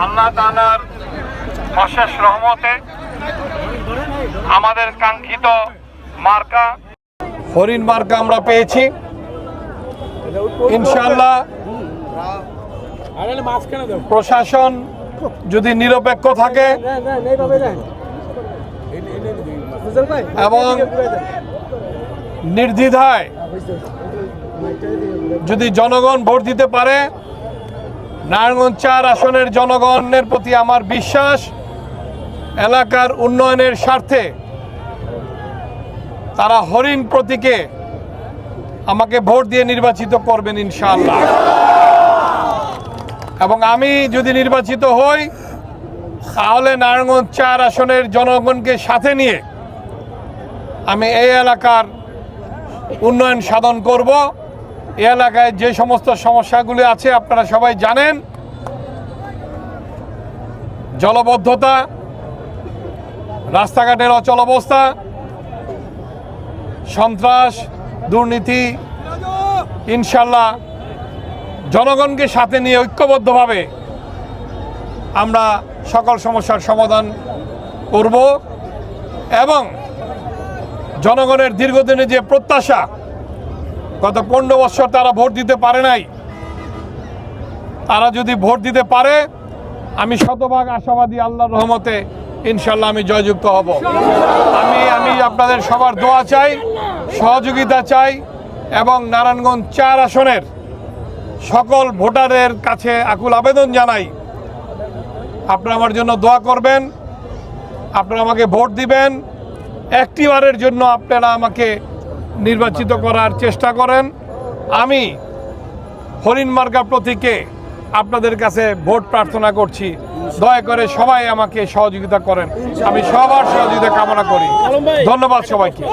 আল্লাহ তাআলার অশেষ রহমতে আমাদের কাঙ্ক্ষিত মার্কা হরিণ মার্কা আমরা পেয়েছি। ইনশাআল্লাহ প্রশাসন যদি নিরপেক্ষ থাকে এবং নির্দ্বিধায় যদি জনগণ ভোট দিতে পারে, নারায়ণগঞ্জ ৪ আসনের জনগণের প্রতি আমার বিশ্বাস, এলাকার উন্নয়নের স্বার্থে তারা হরিণ প্রতীকে আমাকে ভোট দিয়ে নির্বাচিত করবেন ইনশাআল্লাহ। এবং আমি যদি নির্বাচিত হই তাহলে নারায়ণগঞ্জ ৪ আসনের জনগণকে সাথে নিয়ে আমি এই এলাকার উন্নয়ন সাধন করব। এই এলাকায় যে সমস্ত সমস্যাগুলি আছে আপনারা সবাই জানেন, জলবদ্ধতা, রাস্তাঘাটের অচল অবস্থা, সন্ত্রাস, দুর্নীতি, ইনশাল্লাহ জনগণকে সাথে নিয়ে ঐক্যবদ্ধভাবে আমরা সকল সমস্যার সমাধান করব। এবং জনগণের দীর্ঘদিনের যে প্রত্যাশা, গত 15 বছর তারা ভোট দিতে পারে নাই, তারা যদি ভোট দিতে পারে আমি শতভাগ আশাবাদী আল্লাহর রহমতে ইনশাল্লাহ আমি জয়যুক্ত হব। আমি আপনাদের সবার দোয়া চাই, সহযোগিতা চাই এবং নারায়ণগঞ্জ ৪ আসনের সকল ভোটারের কাছে আকুল আবেদন জানাই, আপনারা আমার জন্য দোয়া করবেন, আপনারা আমাকে ভোট দিবেন। একটিবারের জন্য আপনারা আমাকে নির্বাচিত করার চেষ্টা করেন। আমি হরিণ মার্কা প্রতীকে আপনাদের কাছে ভোট প্রার্থনা করছি, দয়া করে সবাই আমাকে সহযোগিতা করেন। আমি সবার সহযোগিতা কামনা করি। ধন্যবাদ সবাইকে।